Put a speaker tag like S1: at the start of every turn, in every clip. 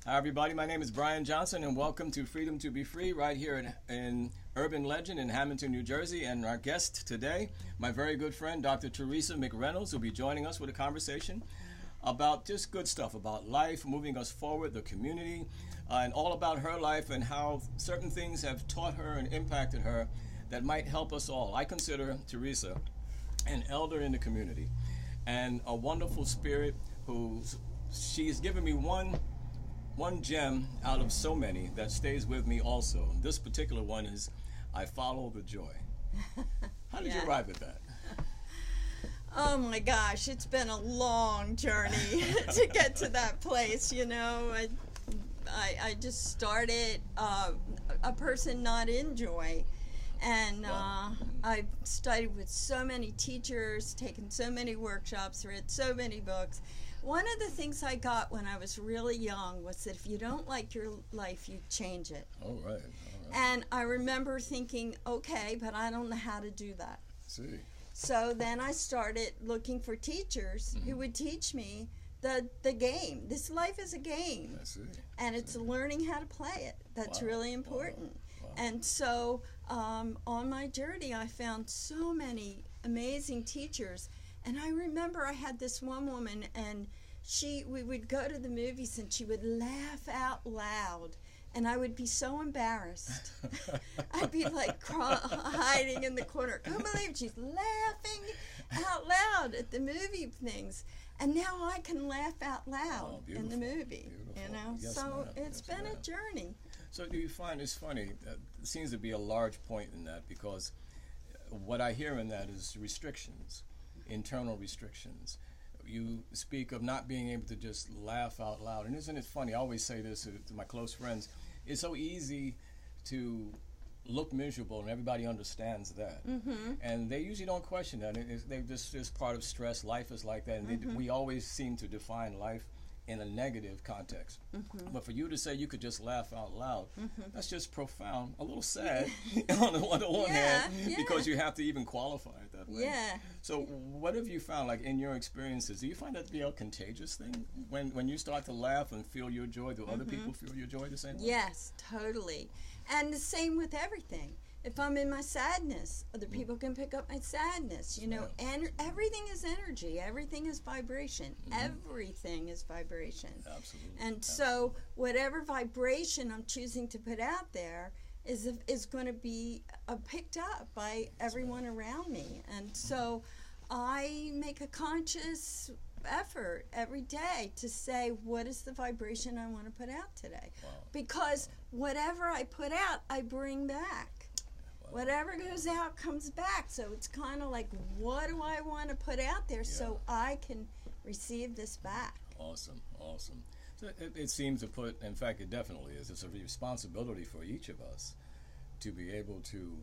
S1: Hi everybody, my name is Brian Johnson and welcome to Freedom to be Free right here in Urban Legend in Hamilton, New Jersey. And our guest today, my very good friend, Dr. Theresa McReynolds, will be joining us with a conversation about just good stuff, about life, moving us forward, the community, and all about her life and how certain things have taught her and impacted her that might help us all. I consider Theresa an elder in the community and a wonderful spirit she's given me one gem out of so many that stays with me also. And this particular one is, I follow the joy. How did you arrive at that?
S2: Oh my gosh, it's been a long journey to get to that place, you know. I just started a person not in joy. And I've studied with so many teachers, taken so many workshops, read so many books. One of the things I got when I was really young was that if you don't like your life, you change it.
S1: All right.
S2: And I remember thinking, okay, but I don't know how to do that.
S1: See.
S2: So then I started looking for teachers who would teach me the game. This life is a game.
S1: I see.
S2: And it's learning how to play it. That's really important.
S1: Wow.
S2: And so on my journey, I found so many amazing teachers. And I remember I had this one woman, and we would go to the movies, and she would laugh out loud. And I would be so embarrassed. I'd be like hiding in the corner. I can't believe she's laughing out loud at the movie things. And now I can laugh out loud in the movie.
S1: Beautiful.
S2: You know,
S1: Yes,
S2: so
S1: ma'am.
S2: it's been a journey.
S1: So do you find it's funny? There seems to be a large point in that, because what I hear in that is restrictions, internal restrictions. You speak of not being able to just laugh out loud. And isn't it funny? I always say this to my close friends. It's so easy to look miserable, and everybody understands that. And they usually don't question that. It's part of stress. Life is like that. And we always seem to define life in a negative context. But for you to say you could just laugh out loud, that's just profound. A little sad on the one hand, because you have to even qualify it that way. So what have you found, like in your experiences, do you find that to be a contagious thing? When you start to laugh and feel your joy, do other people feel your joy the same way?
S2: Yes, totally. And the same with everything. If I'm in my sadness, other people can pick up my sadness, you know. And everything is energy. Everything is vibration. Everything is vibration.
S1: Absolutely.
S2: And so whatever vibration I'm choosing to put out there is going to be picked up by everyone around me. And so I make a conscious effort every day to say, what is the vibration I want to put out today? Because whatever I put out, I bring back. Whatever goes out comes back. So it's kind of like, what do I want to put out there so I can receive this back? Awesome.
S1: So it seems to put, in fact, it definitely is. It's a responsibility for each of us to be able to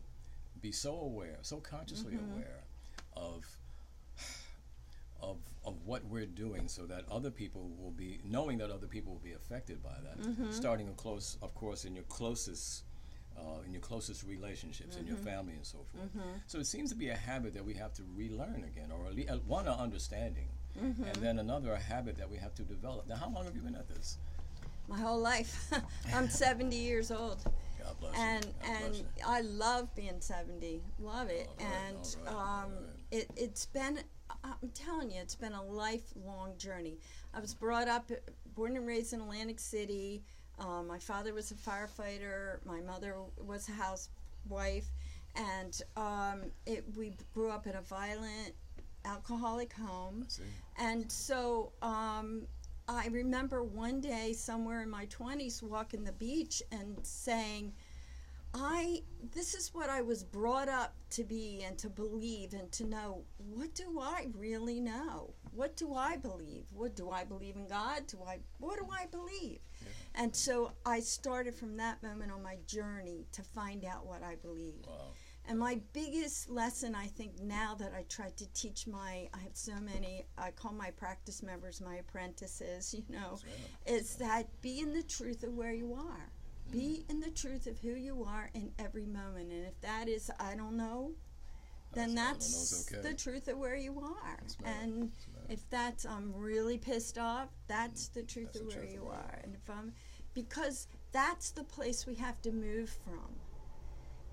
S1: be so aware, so consciously aware of what we're doing, so that other people will be, knowing that other people will be affected by that. Starting, of course, in your closest relationships, in your family and so forth. So it seems to be a habit that we have to relearn again, or at least one, an understanding, and then another, a habit that we have to develop. Now, how long have you been at this?
S2: My whole life. I'm 70 years old.
S1: God bless
S2: and
S1: you. God bless you.
S2: I love being 70. Love it. It's been, I'm telling you, it's been a lifelong journey. I was born and raised in Atlantic City. My father was a firefighter. My mother was a housewife, and we grew up in a violent, alcoholic home. And so I remember one day somewhere in my 20s walking the beach and saying, this is what I was brought up to be and to believe and to know. What do I really know? What do I believe? What do I believe in God? What do I believe? And so I started from that moment on my journey to find out what I believe. And my biggest lesson, I think, now that I try to teach I have so many, I call my practice members my apprentices, you know, is that be in the truth of where you are. Be in the truth of who you are in every moment. And if that is, I don't know, then that's the truth of where you are. If that's, I'm really pissed off, that's the truth of where you are. And because that's the place we have to move from.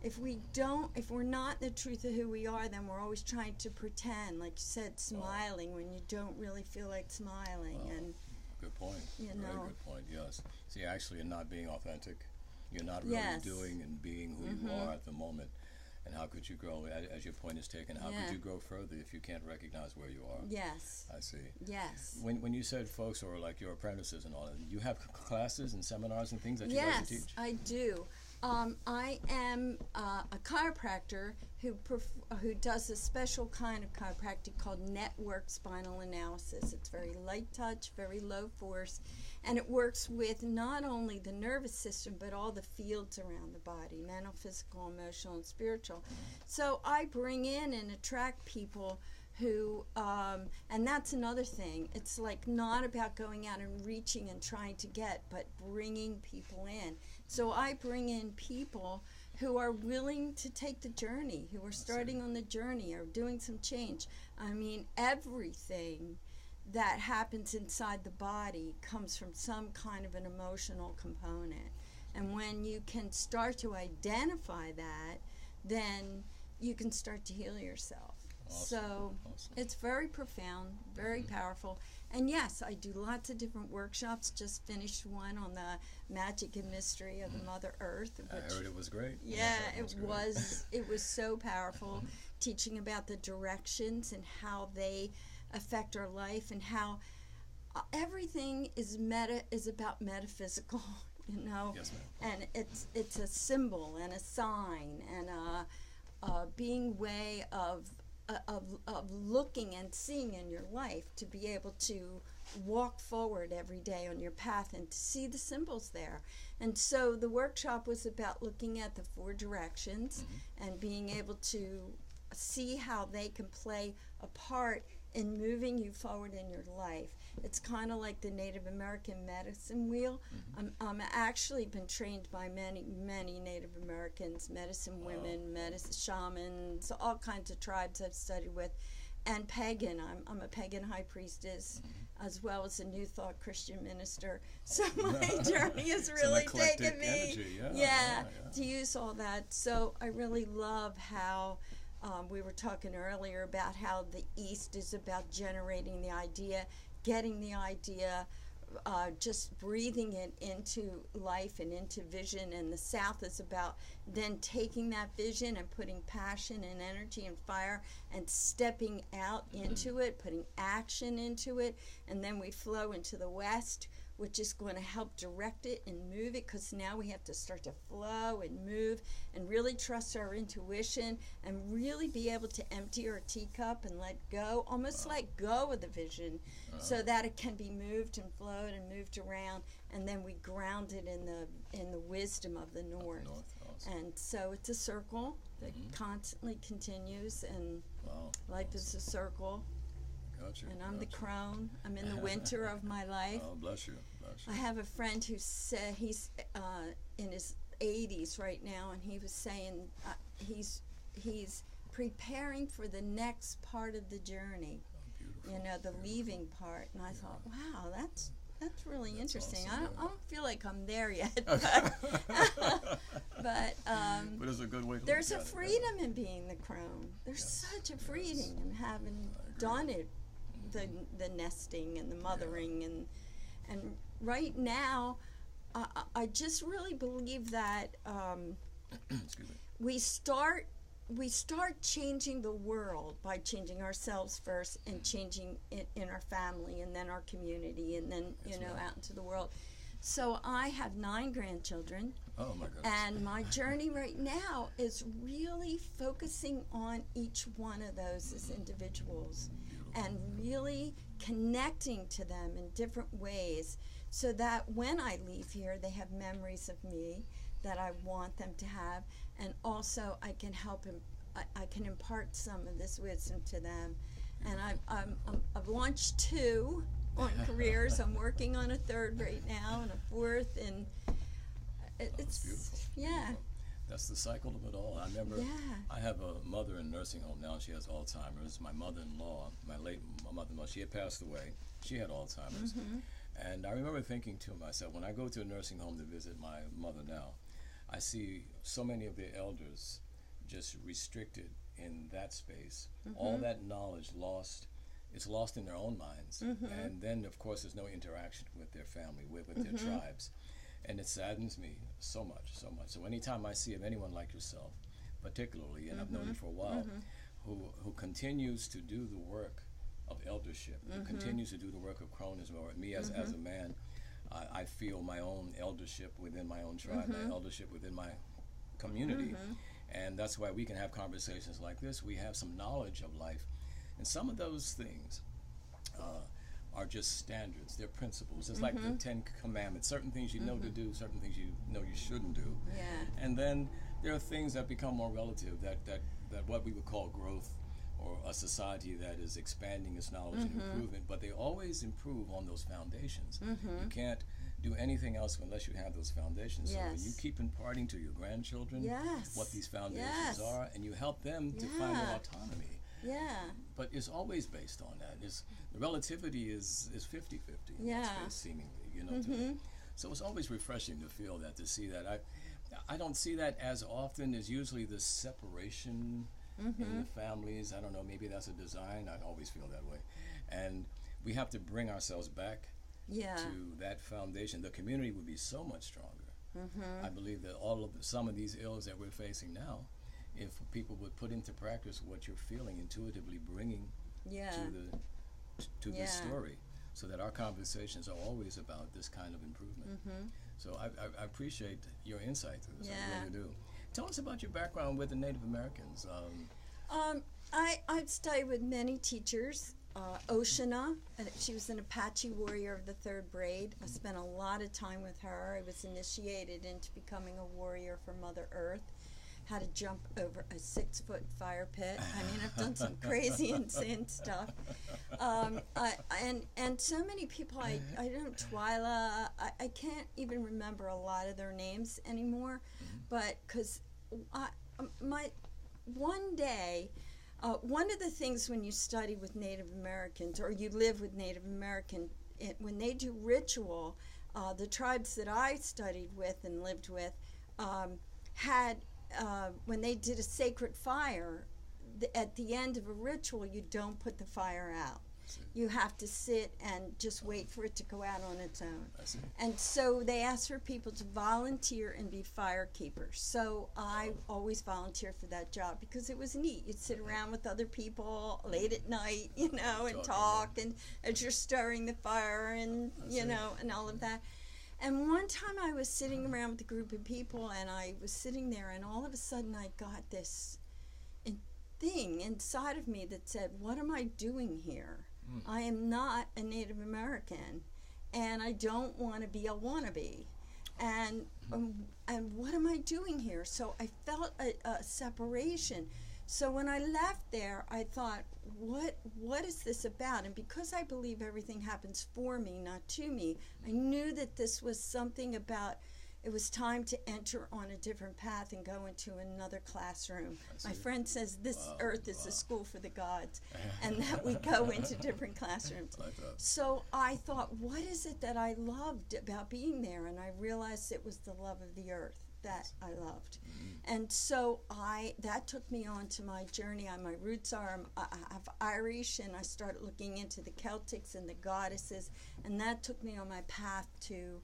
S2: If we're not the truth of who we are, then we're always trying to pretend, like you said, smiling when you don't really feel like smiling. And
S1: good point. Very good point. Yes. See, actually, you're not being authentic. You're not really doing and being who you are at the moment. And how could you grow, as your point is taken, how could you grow further if you can't recognize where you are?
S2: Yes.
S1: I see.
S2: Yes.
S1: When you said folks or like your apprentices and all that, you have classes and seminars and things that you like to teach?
S2: Yes, I do. I am a chiropractor who does a special kind of chiropractic called network spinal analysis. It's very light touch, very low force, and it works with not only the nervous system but all the fields around the body, mental, physical, emotional, and spiritual. So I bring in and attract people who, and that's another thing, it's like not about going out and reaching and trying to get, but bringing people in. So I bring in people who are willing to take the journey, who are starting on the journey or doing some change. I mean, everything that happens inside the body comes from some kind of an emotional component. And when you can start to identify that, then you can start to heal yourself. So it's very profound, very powerful. And yes, I do lots of different workshops. Just finished one on the magic and mystery of the Mother Earth.
S1: I heard it was great.
S2: Yeah, it was so powerful, teaching about the directions and how they affect our life and how everything is about metaphysical, you know.
S1: Yes, ma'am.
S2: And it's a symbol and a sign and a being way of looking and seeing in your life to be able to walk forward every day on your path and to see the symbols there. And so the workshop was about looking at the 4 directions and being able to see how they can play a part in moving you forward in your life. It's kind of like the Native American medicine wheel. I'm actually been trained by many Native Americans, medicine women, medicine shamans, all kinds of tribes I've studied with, and pagan. I'm a pagan high priestess, as well as a New Thought Christian minister. So my journey has really taken me, to use all that. So I really love how. We were talking earlier about how the East is about generating the idea, getting the idea, just breathing it into life and into vision, and the South is about then taking that vision and putting passion and energy and fire and stepping out into it, putting action into it, and then we flow into the West, which is going to help direct it and move it, because now we have to start to flow and move and really trust our intuition and really be able to empty our teacup and let go, almost let go of the vision, so that it can be moved and flowed and moved around, and then we ground it in the wisdom of the North. And so it's a circle that constantly continues, and life is a circle.
S1: Gotcha.
S2: And I'm the crone. I'm in the winter of my life.
S1: Oh, bless you. Bless you.
S2: I have a friend who said he's in his 80s right now, and he was saying he's preparing for the next part of the journey.
S1: Beautiful.
S2: You know, the leaving part. And I thought, wow, that's really interesting.
S1: Awesome,
S2: I don't feel like I'm there yet, but
S1: it's a good way to
S2: there's
S1: look
S2: a
S1: at
S2: freedom in being the crone. There's such a freedom in having done it. The nesting and the mothering and right now I just really believe that we start changing the world by changing ourselves first and changing it in our family and then our community and then out into the world. So I have 9 grandchildren.
S1: Oh my goodness.
S2: And my journey right now is really focusing on each one of those as individuals and really connecting to them in different ways, so that when I leave here, they have memories of me that I want them to have, and also I can help them. I can impart some of this wisdom to them. And I've launched 2 on careers. I'm working on a 3rd right now and a 4th, and it's
S1: beautiful.
S2: Yeah.
S1: That's the cycle of it all. I remember I have a mother in a nursing home now. She has Alzheimer's. My mother-in-law, my late mother-in-law, she had passed away. She had Alzheimer's. And I remember thinking to myself, when I go to a nursing home to visit my mother now, I see so many of the elders just restricted in that space. All that knowledge lost. It's lost in their own minds. And then, of course, there's no interaction with their family, with their tribes. And it saddens me so much, so much. So anytime I see of anyone like yourself, particularly, and I've known you for a while, who continues to do the work of eldership, who continues to do the work of cronism, or me as a man, I feel my own eldership within my own tribe, my eldership within my community. And that's why we can have conversations like this. We have some knowledge of life. And some of those things are just standards. They're principles. It's like the 10 Commandments. Certain things you know to do, certain things you know you shouldn't do.
S2: Yeah.
S1: And then there are things that become more relative, that what we would call growth, or a society that is expanding its knowledge and improvement, but they always improve on those foundations. You can't do anything else unless you have those foundations.
S2: Yes.
S1: So you keep imparting to your grandchildren what these foundations are, and you help them to find their autonomy.
S2: Yeah.
S1: But it's always based on that. The relativity is 50-50 in that space, seemingly, you know. To me. So it's always refreshing to feel that, to see that. I don't see that as often as usually the separation in the families. I don't know, maybe that's a design. I always feel that way. And we have to bring ourselves back to that foundation. The community would be so much stronger. I believe that some of these ills that we're facing now, if people would put into practice what you're feeling, intuitively bringing to this story, so that our conversations are always about this kind of improvement. So I appreciate your insight to this. I really do. Tell us about your background with the Native Americans.
S2: I've studied with many teachers. Oshana, she was an Apache warrior of the 3rd grade. I spent a lot of time with her. I was initiated into becoming a warrior for Mother Earth. How to jump over a 6-foot fire pit. I mean, I've done some crazy, insane stuff. And so many people, I don't, Twyla, I can't even remember a lot of their names anymore, but because one day, one of the things when you study with Native Americans, or you live with Native American, when they do ritual, the tribes that I studied with and lived with had, when they did a sacred fire, at the end of a ritual, you don't put the fire out. You have to sit and just wait for it to go out on its own. And so they asked for people to volunteer and be fire keepers. So I always volunteered for that job because it was neat. You'd sit around with other people late at night, you know, and talk, and as you're stirring the fire, and you know, and all of that. And one time I was sitting around with a group of people, and I was sitting there, and all of a sudden I got this thing inside of me that said, what am I doing here? I am not a Native American, and I don't want to be a wannabe. And what am I doing here? So I felt a separation. So when I left there, I thought, what is this about? And because I believe everything happens for me, not to me, I knew that this was something about, it was time to enter on a different path and go into another classroom. My friend says this earth is a school for the gods, and that we go into different classrooms. So I thought, what is it that I loved about being there? And I realized it was the love of the earth that I loved. And so that took me on to my journey. My roots are I'm Irish, and I started looking into the Celtics and the goddesses, and that took me on my path to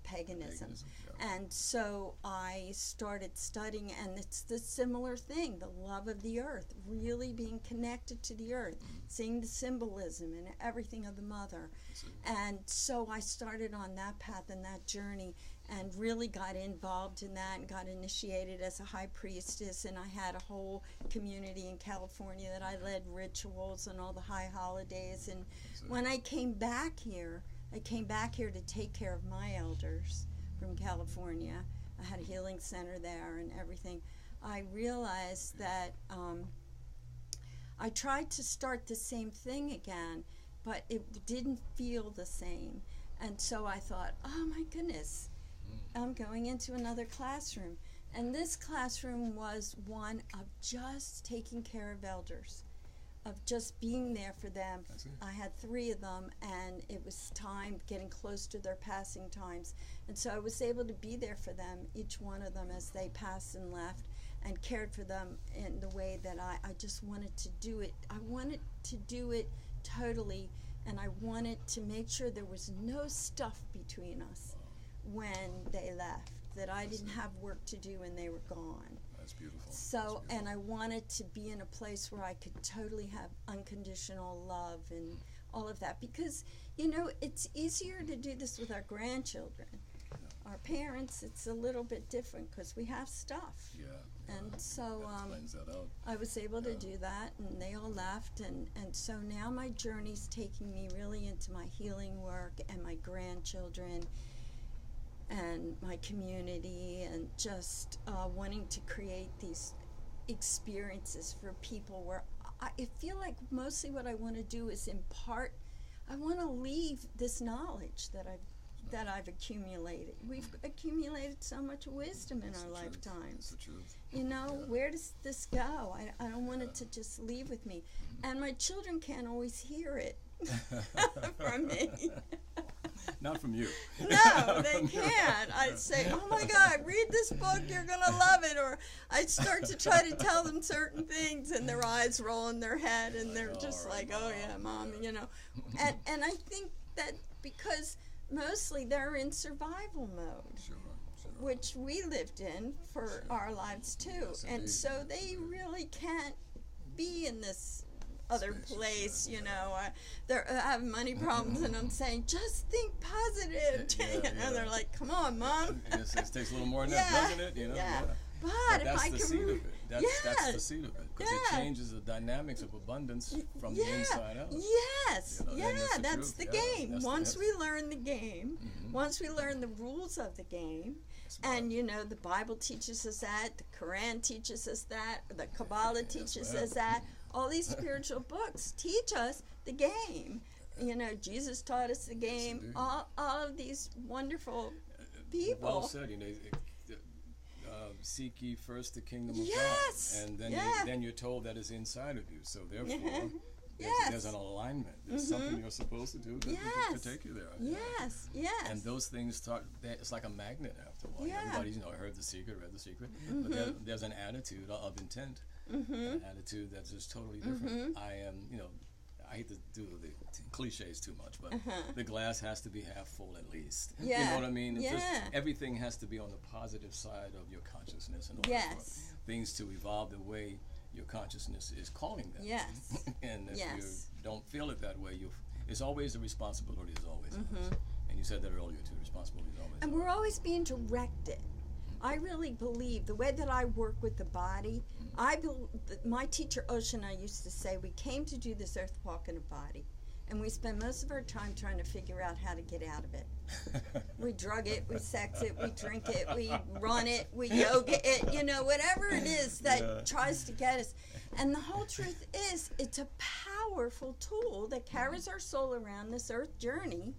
S2: paganism. And so I started studying, and it's the similar thing, the love of the earth, really being connected to the earth, seeing the symbolism and everything of the mother. And so I started on that path and that journey, and really got involved in that and got initiated as a high priestess, and I had a whole community in California that I led rituals and all the high holidays. And when I came back here to take care of my elders from California. I had a healing center there and everything. I realized that I tried to start the same thing again, but it didn't feel the same. And so I thought, oh my goodness, I'm going into another classroom. And this classroom was one of just taking care of elders. of just being there for them.
S1: I
S2: had 3 of them, and it was time getting close to their passing times. And so I was able to be there for them, each one of them, as they passed and left, and cared for them in the way that I just wanted to do it. I wanted to do it totally, and I wanted to make sure there was no stuff between us when they left, that I didn't have work to do when they were gone.
S1: That's beautiful.
S2: So,
S1: That's beautiful.
S2: and I wanted to be in a place where I could totally have unconditional love and all of that, because, you know, it's easier to do this with our grandchildren. Our parents, it's a little bit different because we have stuff.
S1: Yeah.
S2: And so
S1: that explains that out.
S2: I was able to do that, and they all left, and so now my journey's taking me really into my healing work and my grandchildren and my community, and just wanting to create these experiences for people where I feel like mostly what I want to do is impart. I want to leave this knowledge that I've accumulated. We've accumulated so much wisdom in our lifetimes.
S1: That's the truth.
S2: You know, where does this go? I don't want it to just leave with me. And my children can't always hear it from me.
S1: Not from you.
S2: No, they can't. I'd say, oh my God, read this book, you're going to love it. Or I'd start to try to tell them certain things, and their eyes roll in their head, and they're just like, oh yeah, Mom, you know. And I think that because mostly they're in survival mode, which we lived in for our lives too. Yes, and so they really can't be in this other place, you know. They're having money problems, and I'm saying, just think positive. They're like, come on, Mom.
S1: It takes a little more than that, doesn't it? You know?
S2: But if
S1: that's
S2: I
S1: the
S2: can,
S1: seed of it. That's the seed of it, because it changes the dynamics of abundance from the inside out.
S2: Yes,
S1: you know,
S2: that's the game. Once we learn the game, once we learn the rules of the game, and you know, the Bible teaches us that, the Quran teaches us that, the Kabbalah teaches us that. All these spiritual books teach us the game. You know, Jesus taught us the game. All of these wonderful people.
S1: Well said. You know, seek ye first the kingdom of
S2: God,
S1: and then you're told that is inside of you. So therefore, there's an alignment. There's something you're supposed to do to take you there.
S2: Yes.
S1: And those things it's like a magnet after a while. Everybody's, you know, heard the secret, read the secret, but there's an attitude of intent, an attitude that's just totally different. I am, you know, I hate to do the cliches too much, but the glass has to be half full at least. You know what I mean? Everything has to be on the positive side of your consciousness in order for things to evolve the way your consciousness is calling them. And if you don't feel it that way, it's always the responsibility is always ours. And you said that earlier too, responsibility is always
S2: and
S1: ours.
S2: we're always being directed. I really believe the way that I work with the body, my teacher Osho and I used to say, we came to do this earth walk in a body, and we spend most of our time trying to figure out how to get out of it. We drug it, we sex it, we drink it, we run it, we yoga it, you know, whatever it is that tries to get us. And the whole truth is, it's a powerful tool that carries our soul around this earth journey,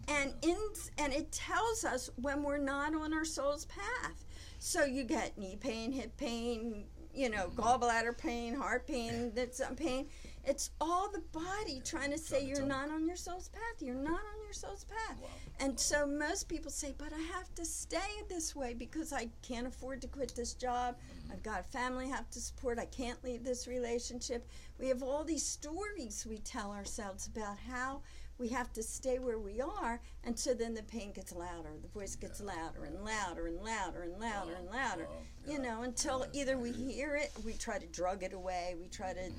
S2: and it tells us when we're not on our soul's path. So you get knee pain, hip pain, you know, gallbladder pain, heart pain, pain. It's all the body trying to say you're not on your soul's path. You're not on your soul's path. And so most people say, but I have to stay this way because I can't afford to quit this job. I've got a family I have to support. I can't leave this relationship. We have all these stories we tell ourselves about how we have to stay where we are, and so then the pain gets louder, the voice gets louder and louder and louder and louder and louder, you know, until either we hear it, we try to drug it away, we try to,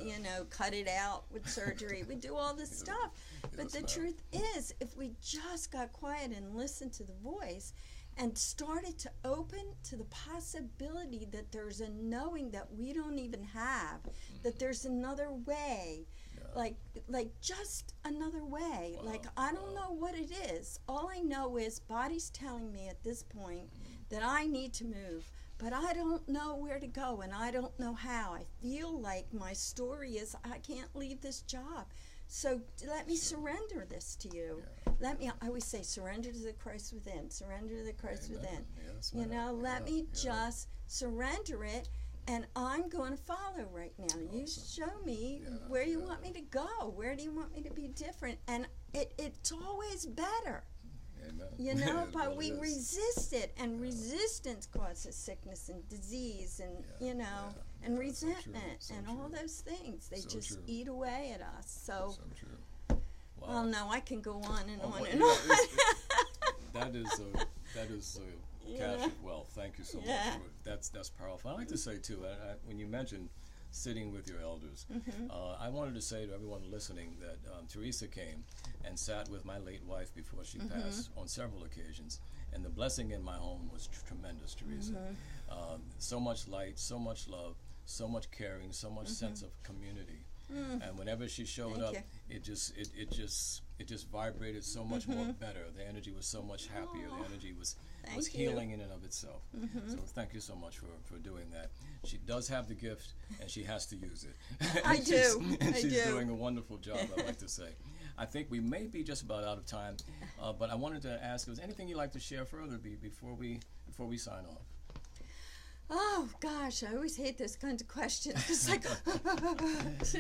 S2: you know, cut it out with surgery, we do all this stuff. But the truth is, if we just got quiet and listened to the voice and started to open to the possibility that there's a knowing that we don't even have, that there's another way, like just another way. Like, I don't know what it is. All I know is body's telling me at this point that I need to move, but I don't know where to go, and I don't know how. I feel like my story is I can't leave this job. So let me surrender this to you. I always say, surrender to the Christ within. Surrender to the Christ within. You know, let me just surrender it and I'm going to follow right now. You show me where you want me to go. Where do you want me to be different? And it's always better.
S1: Amen.
S2: You know, but
S1: really
S2: we resist it, and resistance causes sickness and disease, and you know, and resentment, and all those things. They just eat away at us. So
S1: true. Wow.
S2: Well, no, I can go on and on and
S1: on.
S2: on.
S1: That is cash of wealth. Thank you so much. That's powerful. I like to say too, when you mentioned sitting with your elders, I wanted to say to everyone listening that Theresa came and sat with my late wife before she passed on several occasions, and the blessing in my home was tremendous, Theresa. So much light, so much love, so much caring, so much sense of community. And whenever she showed up, it just vibrated so much more better. The energy was so much happier. The energy was healing in and of itself. So thank you so much for doing that. She does have the gift, and she has to use it.
S2: I do.
S1: She's doing a wonderful job, I like to say. I think we may be just about out of time, but I wanted to ask, is there anything you'd like to share further before we sign off?
S2: Oh gosh, I always hate those kinds of questions. It's like,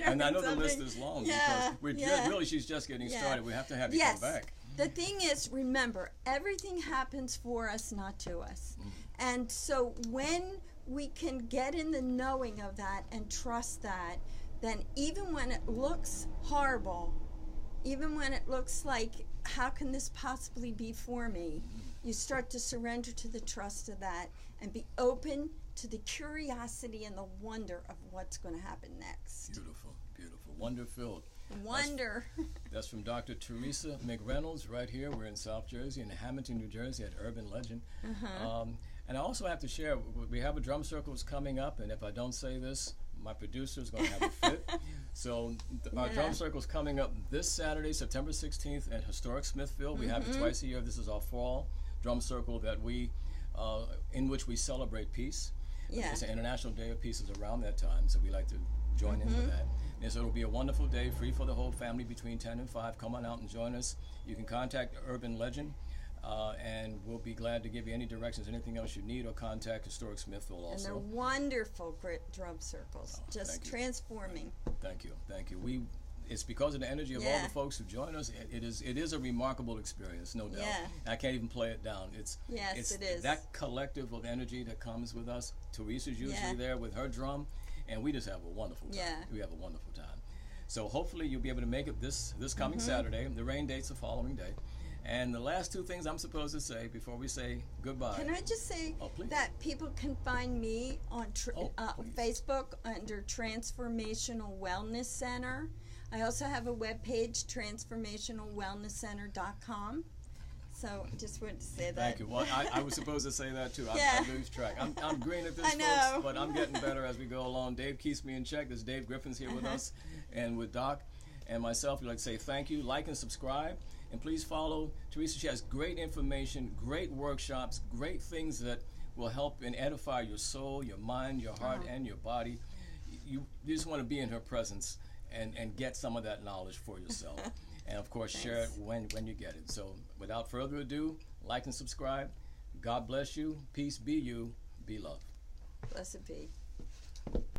S1: and I know the list is long because really she's just getting started. We have to have you come back.
S2: The thing is, remember, everything happens for us, not to us. And so when we can get in the knowing of that and trust that, then even when it looks horrible, even when it looks like, how can this possibly be for me? You start to surrender to the trust of that and be open to the curiosity and the wonder of what's going to happen next.
S1: Beautiful, beautiful. Wonder-filled.
S2: Wonder.
S1: That's from Dr. Theresa McReynolds right here. We're in South Jersey, in Hamilton, New Jersey at Urban Legend. And I also have to share, we have a drum circle that's coming up, and if I don't say this, my producer is going to have a fit. So our drum circle is coming up this Saturday, September 16th at Historic Smithville. We have it twice a year. This is our fall drum circle that in which we celebrate peace. It's an International Day of Peace is around that time, so we like to join in with that. And so it'll be a wonderful day, free for the whole family between 10 and 5. Come on out and join us. You can contact Urban Legend, and we'll be glad to give you any directions, anything else you need, or contact Historic Smithville also.
S2: And they're wonderful drum circles, just transforming.
S1: Thank you, thank you. It's because of the energy of all the folks who join us. It is a remarkable experience, no doubt. I can't even play it down. It is. That collective of energy that comes with us. Teresa's usually there with her drum, and we just have a wonderful time. We have a wonderful time. So hopefully you'll be able to make it this coming Saturday. The rain date's the following day. And the last two things I'm supposed to say before we say goodbye.
S2: Can I just say that people can find me on Facebook under Transformational Wellness Center. I also have a webpage, transformationalwellnesscenter.com. So I just wanted to say that.
S1: Thank you. Well, I was supposed to say that too. I lose track. I'm green at this, folks, but I'm getting better as we go along. Dave keeps me in check. There's Dave Griffin's here with us, and with Doc and myself. We'd like to say thank you, like and subscribe, and please follow Theresa. She has great information, great workshops, great things that will help and edify your soul, your mind, your heart, and your body. You just want to be in her presence and get some of that knowledge for yourself. And of course, share it when you get it. So without further ado, like and subscribe. God bless you. Peace be you. Be love.
S2: Blessed be.